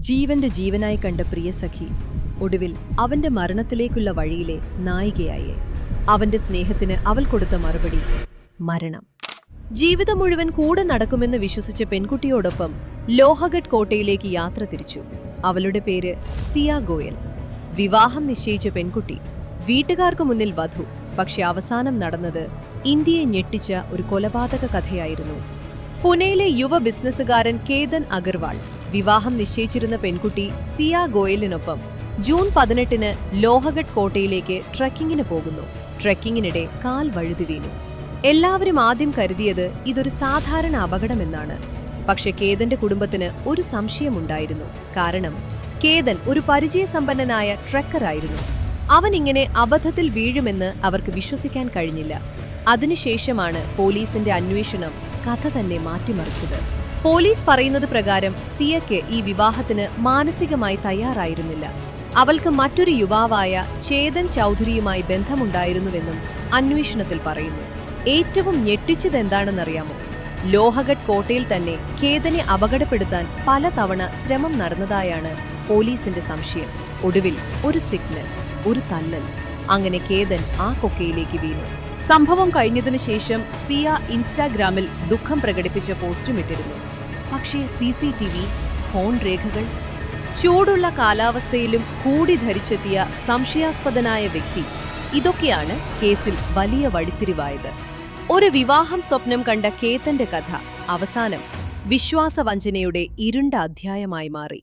ജീവന്റെ ജീവനായി കണ്ട പ്രിയസഖി ഒടുവിൽ അവന്റെ മരണത്തിലേക്കുള്ള വഴിയിലെ നായികയായേ. അവന്റെ സ്നേഹത്തിന് അവൾ കൊടുത്ത മറുപടി മരണം. ജീവിതം മുഴുവൻ കൂടെ നടക്കുമെന്ന് വിശ്വസിച്ച പെൺകുട്ടിയോടൊപ്പം ലോഹഗഡ് കോട്ടയിലേക്ക് യാത്ര തിരിച്ചു. അവളുടെ പേര് സിയ ഗോയൽ. വിവാഹം നിശ്ചയിച്ച പെൺകുട്ടി, വീട്ടുകാർക്ക് മുന്നിൽ വധു. പക്ഷെ അവസാനം നടന്നത് ഇന്ത്യയെ ഞെട്ടിച്ച ഒരു കൊലപാതക കഥയായിരുന്നു. പുനെയിലെ യുവ ബിസിനസ്സുകാരൻ കേതൻ അഗർവാൾ വിവാഹം നിശ്ചയിച്ചിരുന്ന പെൺകുട്ടി സിയ ഗോയലിനൊപ്പം ജൂൺ 18-ന് ലോഹഗഡ് കോട്ടയിലേക്ക് ട്രെക്കിങ്ങിന് പോകുന്നു. ട്രെക്കിങ്ങിനിടെ കാൽ വഴുതി വീണു. എല്ലാവരും ആദ്യം കരുതിയത് ഇതൊരു സാധാരണ അപകടമെന്നാണ്. പക്ഷെ കേതന്റെ കുടുംബത്തിന് ഒരു സംശയമുണ്ടായിരുന്നു. കാരണം കേതൻ ഒരു പരിചയസമ്പന്നനായ ട്രെക്കറായിരുന്നു. അവൻ ഇങ്ങനെ അബദ്ധത്തിൽ വീഴുമെന്ന് അവർക്ക് വിശ്വസിക്കാൻ കഴിഞ്ഞില്ല. അതിനുശേഷമാണ് പോലീസിന്റെ അന്വേഷണം കഥ തന്നെ മാറ്റിമറിച്ചത്. പോലീസ് പറയുന്നത് പ്രകാരം സിയയ്ക്ക് ഈ വിവാഹത്തിന് മാനസികമായി തയ്യാറായിരുന്നില്ല. അവൾക്ക് മറ്റൊരു യുവാവായ ചേതൻ ചൗധരിയുമായി ബന്ധമുണ്ടായിരുന്നുവെന്നും അന്വേഷണത്തിൽ പറയുന്നു. ഏറ്റവും ഞെട്ടിച്ചതെന്താണെന്നറിയാമോ? ലോഹഗഡ് കോട്ടയിൽ തന്നെ കേതനെ അപകടപ്പെടുത്താൻ പലതവണ ശ്രമം നടന്നതായാണ് പോലീസിന്റെ സംശയം. ഒടുവിൽ ഒരു സിഗ്നൽ, ഒരു തല്ലൽ. അങ്ങനെ കേതൻ ആ കൊക്കയിലേക്ക് വീണു. സംഭവം കഴിഞ്ഞതിനു ശേഷം സിയ ഇൻസ്റ്റാഗ്രാമിൽ ദുഃഖം പ്രകടിപ്പിച്ച പോസ്റ്റും ഇട്ടിരുന്നു. പക്ഷേ CCTV, ഫോൺ രേഖകൾ, ചൂടുള്ള കാലാവസ്ഥയിലും കൂടി ധരിച്ചെത്തിയ സംശയാസ്പദനായ വ്യക്തി, ഇതൊക്കെയാണ് കേസിൽ വലിയ വഴിത്തിരിവായത്. ഒരു വിവാഹം സ്വപ്നം കണ്ട കേതന്റെ കഥ അവസാനം വിശ്വാസവഞ്ചനയുടെ ഇരുണ്ട അധ്യായമായി മാറി.